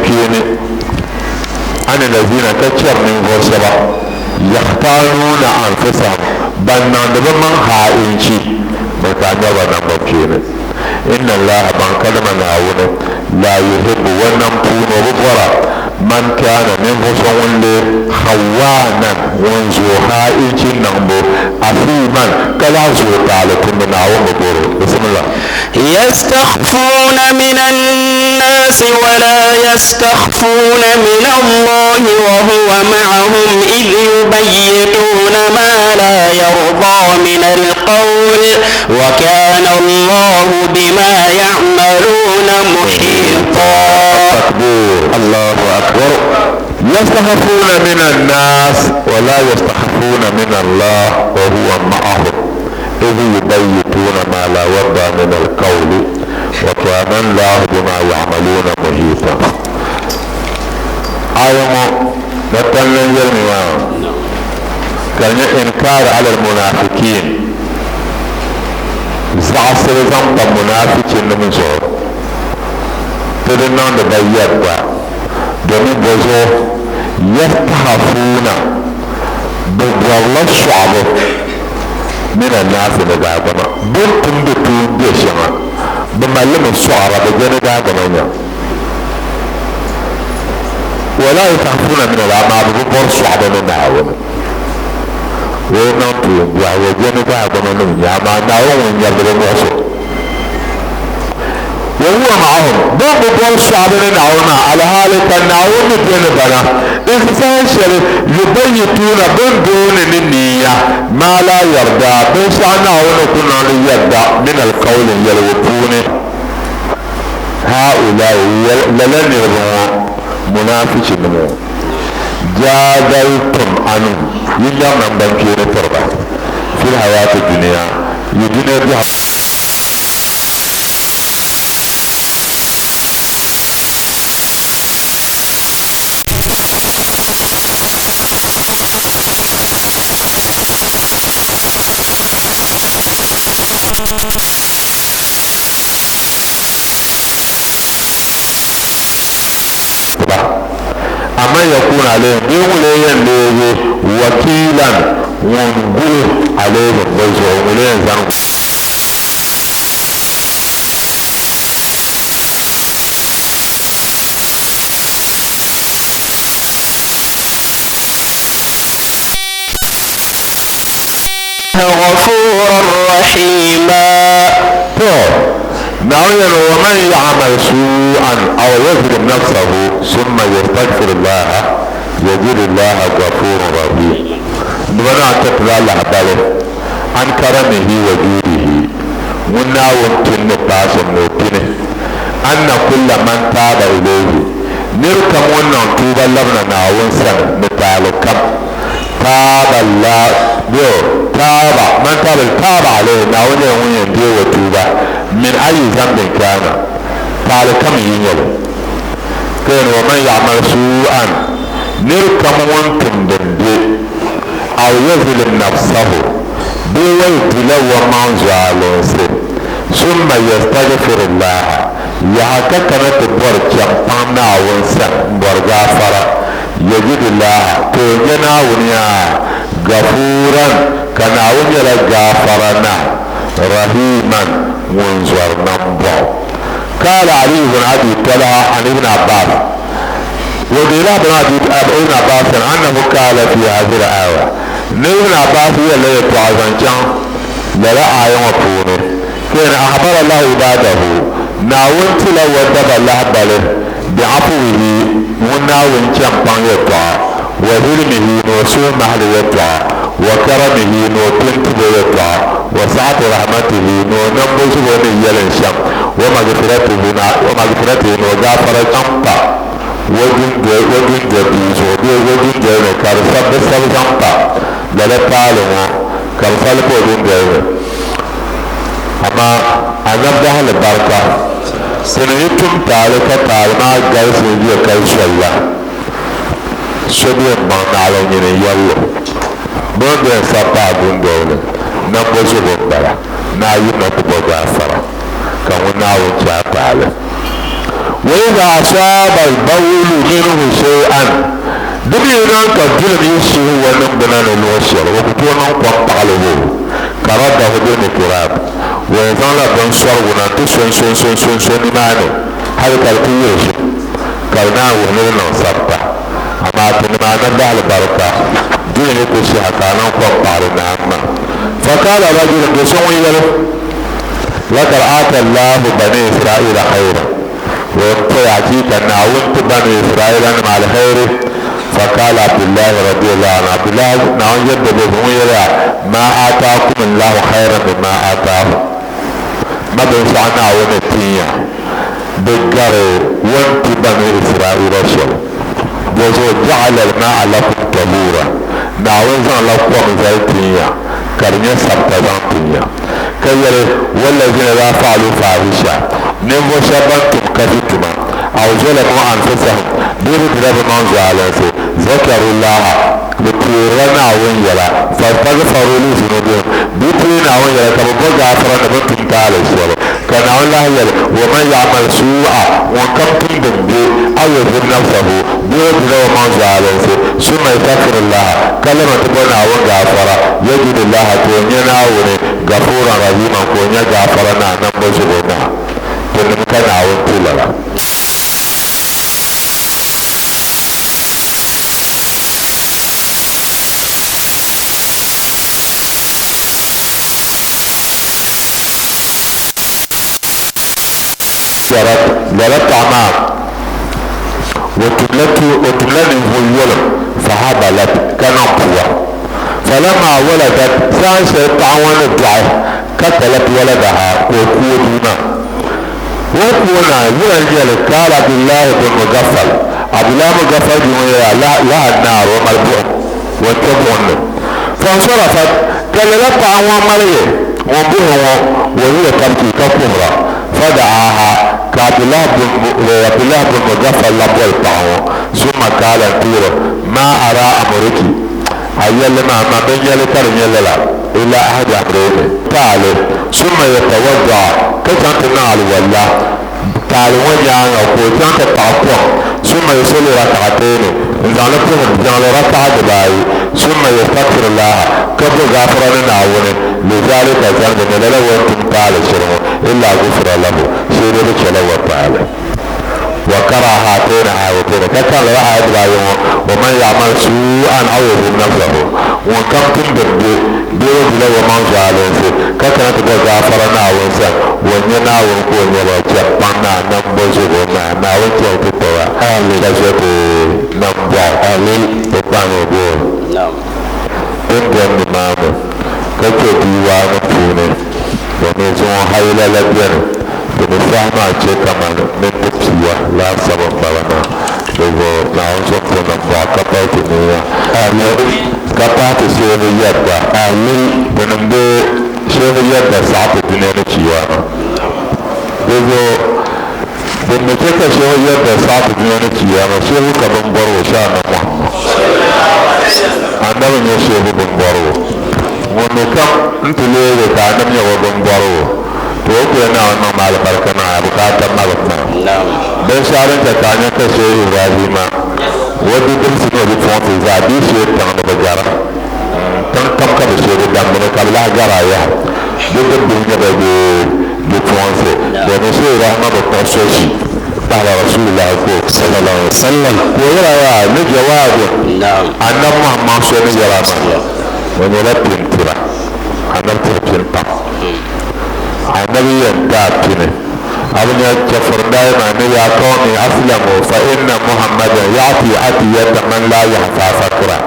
أنا الذين كتشر من غرسبا يختارون أنفسهم بل نندب من هائنشي مكان يبا نمبر إن الله من كلمة نعون لا يحب ونمتون وبغرا من كان من غرسون خوانا ونزو هائنشي نمبر أثيما كلا زو تعالكم من نعون وبغرا بسم الله
يستخفون من الناس ولا يستخفون من الله وهو معهم إذ يبيتون ما لا يرضى من القول وكان الله بما يعملون محيطا
تكبير. الله أكبر. يستخفون من الناس ولا يستخفون من الله وهو معهم إذ يبيتون ما لا يرضى من القول وكان الله بما يعملون محيطا. آية نتكلم جميعا كان إنكار على المنافقين زعسر زنب المنافقين من زور تدنان بيّبا دون بوزو يستخفون ببوالله الشعب من الناس لدعبنا بنتم بتون بيشنا بمعلم الشعر بجنة دعبنا ولا يستخفون من الأعمال ببور الشعب من نعونا ونطلب وجنة دعبنا يعمى نعونا يبدو المعصر وهو معهم ببور الشعب من نعونا على هالك النعونا بجنبنا إخسان يبيتون بندون النية ما لا يرضى بشأن ونكون يرضى من القول يلوطون هؤلاء لن يرضون منافق منه جادلتم عنهم يجب من بنكين تربى في الحياة الدنيا يدين بها أما يكون عليهم يومين ليه وكيلا ونقول عليهم ويزعمون زنب
غفورا رحيما.
نعين ومن يعمل سوءا او يظلم نفسه ثم يستغفر الله يجد الله غفورا رحيما. نبنا تتلى الله باله عن كرمه وجوده منا ومتن باسم وكنه ان كل من تاب اليه نركم ونن توبا لبنا ناون سن نتالكم تاب الله بيو تاب من تاب عليه ناون يوين ديو وتوبا من اي ذنب كان قال كم ينيل كان ومن يعمل سوءا نركم وانتم دندي او يظلم نفسه بويت لو من زعلوسه ثم يستغفر الله يحككنا تبور كمپانا ونسا برغافر يجد الله تونينا ونيا غفورا كنا ونيا غافرنا رحيما منظر نمبو. قال علي بن ابي طلحه عن ابن عباس وديلا بن ابن عباس انه قال في هذه الايه ابن عباس هي اللي يتوازن كان لا ايه مفهومه كان اخبر الله عباده ناونت لو ودب الله بله بعفوه وناون كان بان يطع وظلمه نوسو محل يطع وكرمه نوتنت يطع وسعة رحمته ننبوز ونيل شم ومغفرته نغافر جمبا وجن جبيزو وجن جبيزو كارسب سب جمبا للتعلم كارسب وجن جبيزو أما أنبدها البركة سنيتم تعلق تعلما جايس نجي كيش الله سبيل من على يلو بندن سبا بندون نبوزو بندلا نايو نتبو غافرة كمو ناو جاتالي وإذا أصاب البول منه شيئا دبينا كجلم يشيه ونبنا نلوشر وكتونا قطعله كرده دون كراب وإذا لا بنصر ونانتو سن مانو هذا كالكيش كالنا ونلنا سبا أما تنما نبدأ البركة دين كشيها كانوا قطعنا أما فقال رجل بسوء لقد آتى الله بني إسرائيل خيرا ويعطيك أن عونت بني إسرائيل مع الخير فقال عبد الله رضي الله عنه عبد الله نعم جد بذميرا ما آتاكم الله خيرا مما آتاه ما بنسعنا عونتيا بقروا وانت بني إسرائيل رسول وزو جعل الماء لكم طهورا نعوذا لكم زيتيا كرنيا سبتزانتيا كيري والذين لا فعلوا فاحشة نمو شبنتم كفتما أو ظلموا أنفسهم بيرد رب منزع عليهم ذكروا الله بطيرنا وينجلا فاستغفروا لي ذنوبهم بطيرنا وينجلا كما بقى عفرنا بنتم تعالى الشيء كان الله يلا ومن يعمل سوءا وكم تندم به أو يظلم نفسه بيرد رب منزع عليهم ثم يستغفر الله كلمة تبنى وغفر يجد الله كونينا غفورا رحيما كونيا غفرنا نمبوزبنا تنمكنا وانتللا لرت عمام وتملني الولد فهبلت كنبوة فلما ولدت سانسة تعوان الدعاء قتلت ولدها وكودنا يرجل قال عبد الله بن مغفل عبد الله مغفل لها النار ومربوع وانتبهن فانصرفت قال لها تعوان مريه وانبوه وهي تبكي كفهرة فدعاها كعبد الله بن مغفل لبوي تعوان ثم قال انتيره ما أرى أمرك أيال ما بين يلتر يللا إلا أحد أمرين تعالى ثم يتوضع كتنت نال والله تعالى وجعنا وكتنت تعطوه ثم يصلي ركعتين إذا لكم جعل ركعة باي ثم يستغفر الله قبل غفرنا نعونه لذلك ذنب من لا وانتم تعالى شرعه إلا غفر له سيرك شلوه تعالى وكره هاتين آيتين كان لا آيات بايوم ومن يعمل سوءا أو يظلم نفسه وكم تنبر بيرد له ومن زعلين كان تبقى غفرنا وانسان ونينا ونكون يرجع بنا نمبوزبنا ناوتي تتوى آمين كذلك نمبوع آمين تبقى بور نعم تنبقى نمامه كتو ديوان فونه ونزون حيلا لبيانه بنفهم أشياء كمان من تبصية لا سبب بلنا لو نعوزك نبغى كتاتنيا آمين كتات سير يدا آمين بنبغى سير يدا ساعة الدنيا نشيوانا لو بنتك سير يدا ساعة الدنيا نشيوانا سير كمان برو شانا محمد أنا من يسير بنبرو ونكم أنت ليه كأنا من يوم برو توقي أنا أنا مال بركنا أبوكات مالكنا بس شارين تكاني كشيء إبراهيم ودي درسنا بفوت زادي شيء تانو بجارة تان كم كبشيء دامنا كبلا جارة يا جد الدنيا بفوت بنشيء رحمة بتوسوشي على رسول الله صلى الله عليه وسلم ويرى يا نجواد أنا محمد صلى الله عليه وسلم ونلبي انترا أنا تربي النبي ينتابتني أبن يتفر دائما أن يعطوني أسلموا فإن محمد يعطي عطية من لا يحفى فكرة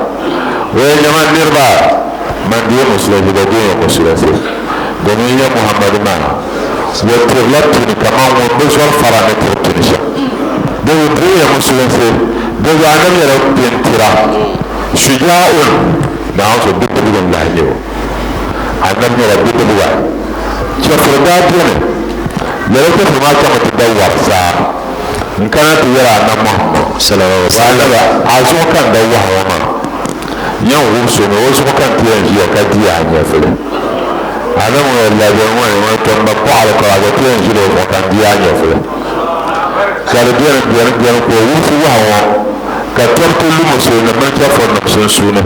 ويجمع نربا من دي مسلم دي مسلم دنيا محمد ما وتغلبتني كمان وبشر فراني تربتني شا دي مسلم دي أنا يرب ينترا شجاع نعوذ بالله من الله اليوم أنا يرب بالله شفر دابينه لذلك فما كما تدور ساعة إن كانت يرى أن محمد صلى الله عليه وسلم عزو كان دوه وما يوم وصوم وصوم كان تيانجي وكدي عن يفله أنا من الذين ما تنبقوا على قراءة تيانجي وكان دي عن يفله كان بيان ووصوه هو كتبت المسلم من كفر نفسه سنة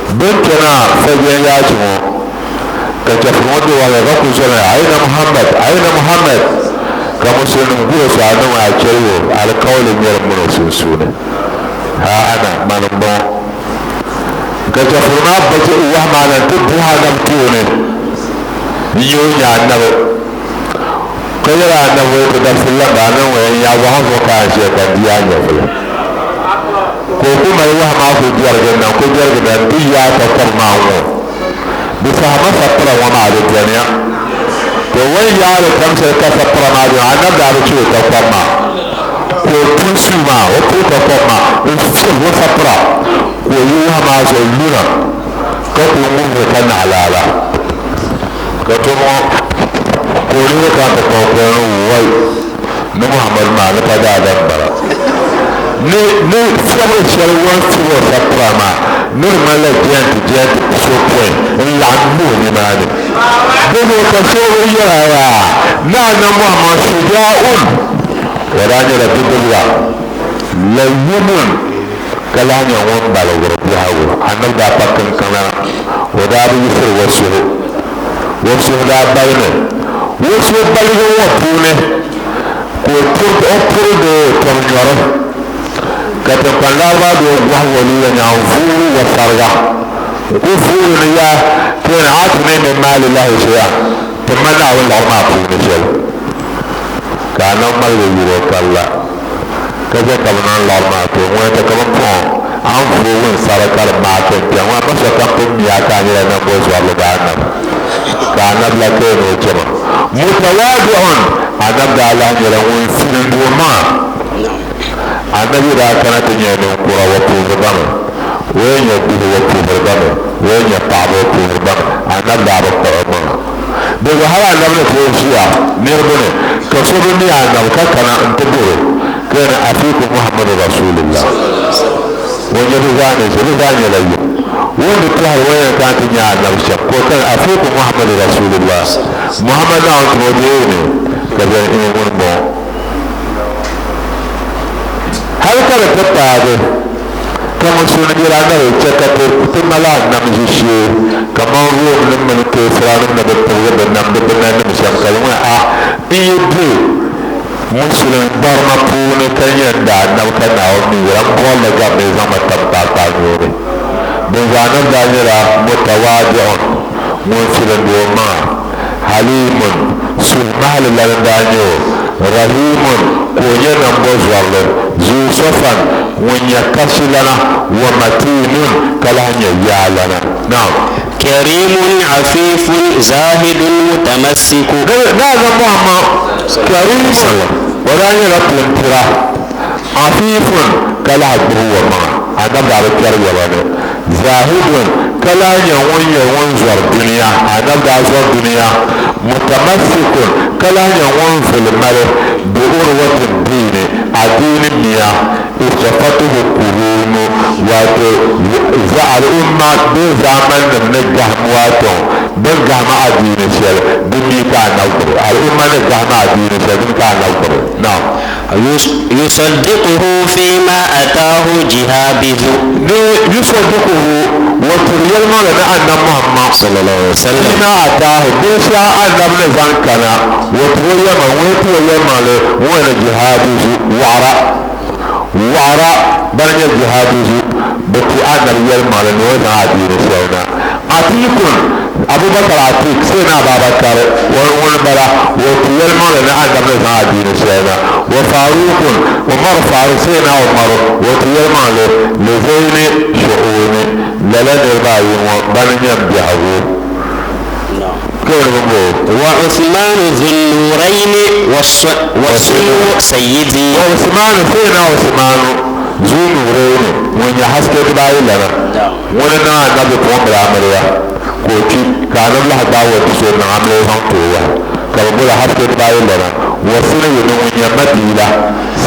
بنتنا فجأة ياجمه كتفرمود ولا غكو سنة أين محمد كمسلم هو سعنوا عجلوا على قول يرمون سنسونة ها أنا ما نبغى كتفرما بجي وهم على تبوها نبتونة يوني عنه كيرا عنه ويتدرس الله عنه ويا وهم وكاشي كديان يفلا كوكو ما يوهم عفو ديارجنا كو ديارجنا ديا تفر معه بفهم فترة وما على الدنيا تو ويجعل كمسة كفتر ما دي عن نبدأ بشيء كفترما وتنسوما وكفترما وفترة ويوها ما زلنا كتومه كان على كتومه قولوا كان تقوله وي نمحمد ما نتدى دبرا ne fɛn shɛli wɔn tubo saprama nirma la jɛnti sopɔin n laɣim nuhi nimaani bini ka shɛli yɛra naana Muhammad shujaa'un o daa nyɛla bibiliya layyimun ka lahi nyɛ ŋun baligiri biɛhigu annabi daa pa kinkana o daa bi yisiri wasuhu daa balimi wasuhu baligi ŋɔ puuni ka o purigi tom nyɔri ka ti kpanlarba do wahu waliya nyaŋ vuuru wa sariga ku vuuru ni ya tini aatini min maali lahi shɛya ti ma naawuni laɣiri maa puuni shɛli ka a nam maligi yuro kalla ka je ka bi niŋ laɣiri maa to ŋuna ti ka bi pɔŋ an vuuru wun sari ka di maa kpɛnkpɛŋ ŋuna pa shɛ kam pun miya ka a nyɛla nambo zɔrili ka annabi ka annabi la kee ni o chɛma mutawaadi'un annabi daa lahi nyɛla ŋun silindi o maŋa annabi daa kana ti nyɛ ninkura wa puhiri bami o ye nyɛ bihi wa puhiri bami o ye nyɛ paɣaba wa puhiri bami annabi daa bi kpuɣi maŋa daga hali annabi ni tooi ʒiya niriba ni ka so bi mi annabi ka kana n ti boro ka yɛn afiiku muhammadu rasulillah o nyɛ bi zaa ni ʒi bi zaa nyɛla yim wanda tuhari wa yɛn kana ti nyɛ annabi shɛm ko kan afiiku muhammadu rasulillah muhammad naa tuma o deei ni ka bɛn in ŋuni bɔŋɔ hali ka di ti paagi ka musulmi yɛla na di chɛ ka ti mali anam ʒi shee kamar Rom nim mini Kisra nim ni bi tibigi bi namdi bi nanim shɛm ka di ŋuna n yi be musulmi barima puuni ka yɛn da anam ka Naawuni yɛla n bolli gabi ni zaŋmi tam taakpaa nuuni bin zaanam daa nyɛla mutawaadi'un ŋun silindi o maŋa halimun suhumahali lana daa nyɛ o rahimun ko nyɛ nambo zɔrili zuu sofan ŋun nyɛ kasi lana wa matinun ka lahi nyɛ yaa lana naam
karimun afifun zahidun mutamassiku
naaza Muhammad karimun o daa nyɛla puntira afifun ka lahi gbubi wa maŋa annabi daa bi kpɛri yɛba ni zahidun ka lahi nyɛ ŋun zɔri duniya annabi daa zɔri duniya mutamassikun ka lahi nyɛ ŋun vuli mali bi urwatin diini a diini miya irtafatuhu kuruunu wato za al'umma bin zamanin ni gahim wato bin gahima a diini shɛli din mi ka annabi kuri al'umma ni gahima a diini shɛli din ka annabi kuri naam
yusaddiquhu fima ataahu jihabizu
yusaddiquhu wato yɛlma la ni annabi Muhammad
sallallahu alaihi wasallam
fima ataahu bin sha annabi ni zaŋ kana wato yɛlma wato yɛlma le wani jihabizu wa'ara bana nyɛ jihabizu bi ti annabi yɛlma le ni o zaŋ a diini shɛli na atikun abubakar atik sai na babakar wani bala wato yɛlma le ni annabi ni zaŋ a diini shɛli na wa farukun umar faruk sai na umar wato yɛlma le zaini shu'uni lala niriba ayi ŋɔ bana nyɛ biɛhigu
وعثمان ذو النورين وصلو سيدي
وعثمان فينا عثمان ذو النورين وين يحسك باي لنا ولنا نبي قوم بالعملية كوكي كان الله دعوة سيدنا عملية فانتوها كما بقول حسك باي لنا وصلو وين يمديلا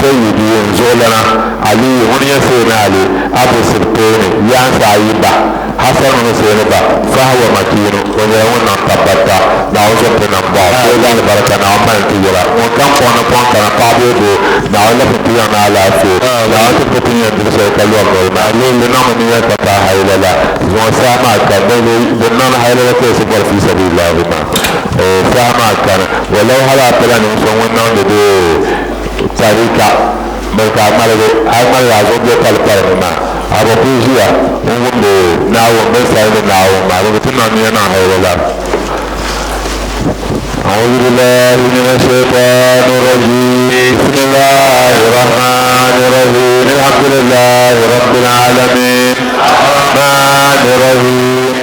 سيدي زولنا علي وين يسيرنا علي أبو سبتوني يانسى عيبا حسن نسيرنا فهو مكين وين نتبتا نعوذ بنا وإذا بركة نعمل تجرا وكم قونا قونا قابل نعوذ بنا على فيه نعوذ بنا درسة كلام ما لنا من يتقى هيلا وسامع كان بنا هيلا كيس في سبيل الله ما سامع كان ولو هلا بلان وسوينا ندي طريقة بس عمل لازم يقال كلمة أبو بيجيا ونقول ناوم بس هذا ناوم ما بتنا نينا هيلا أعوذ بالله من الشيطان الرجيم بسم الله الرحمن الرحيم الحمد لله رب العالمين الرحمن الرحيم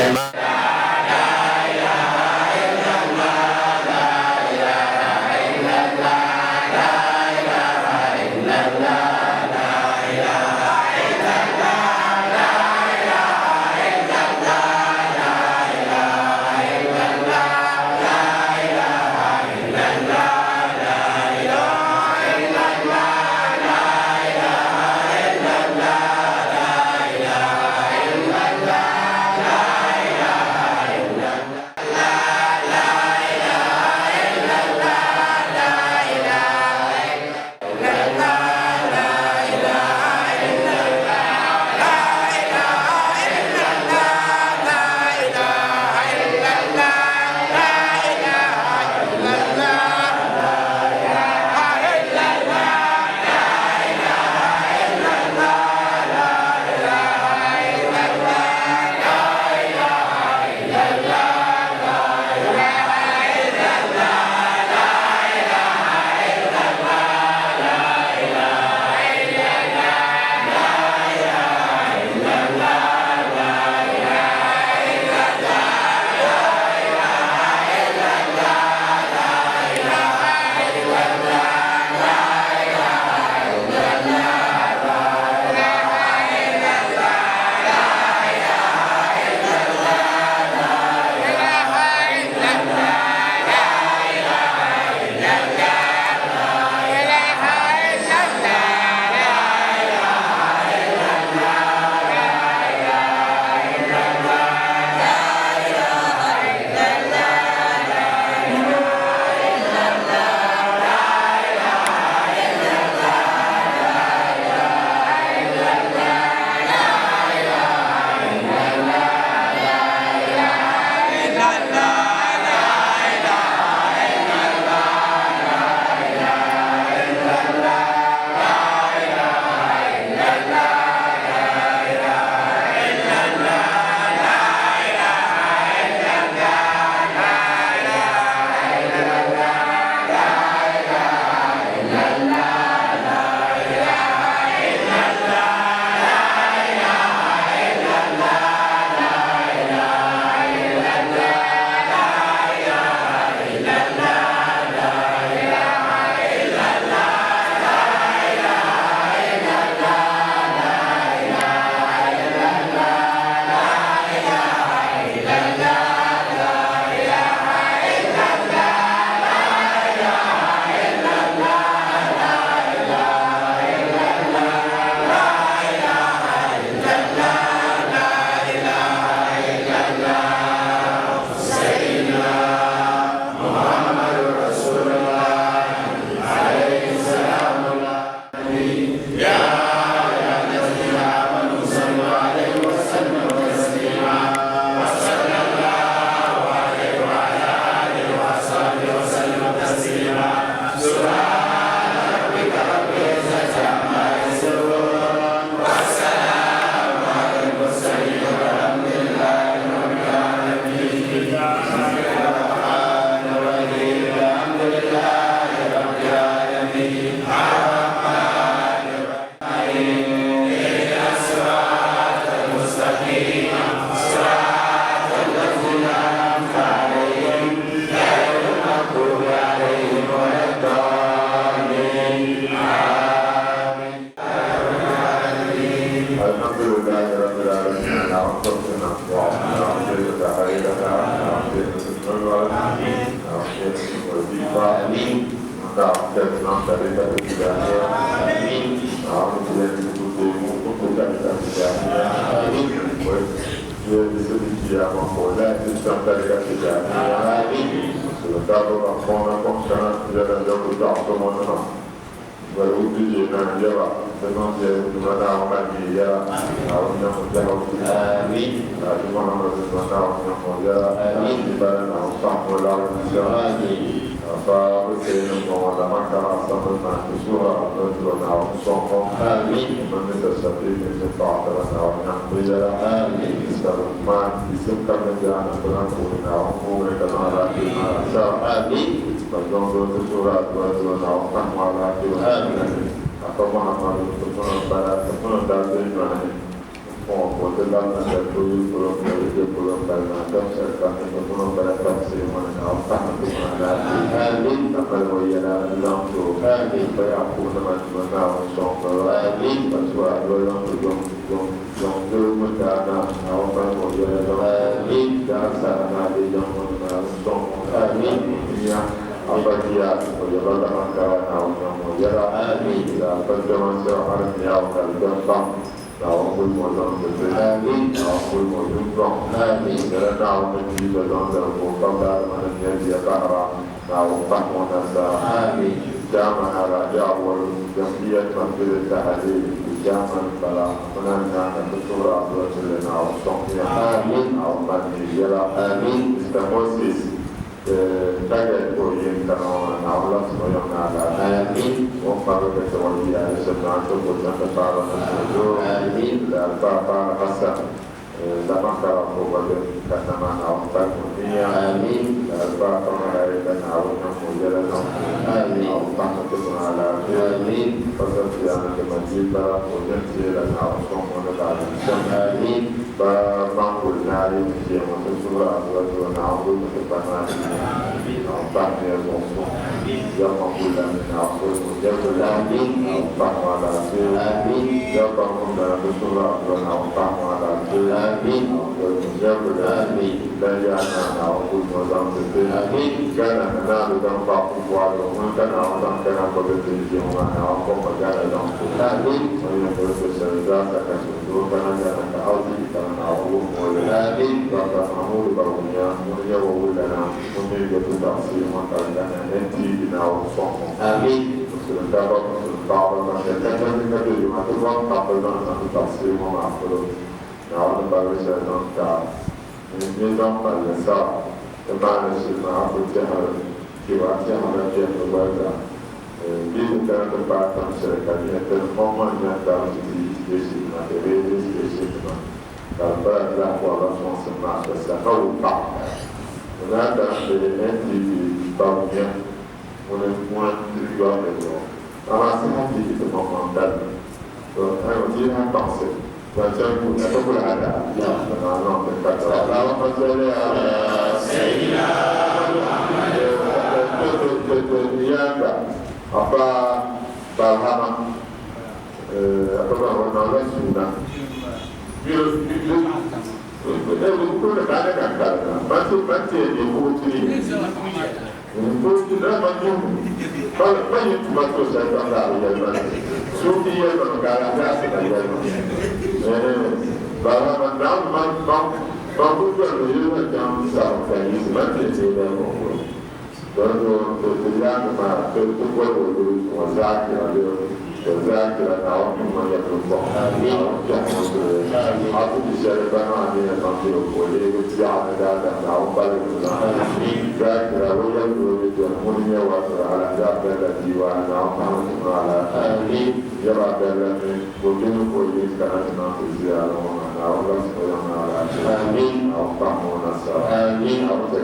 Amin.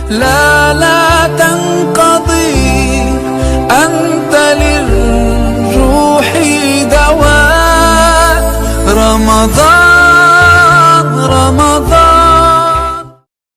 لا لا تنقضي أنت للروح دواء. رمضان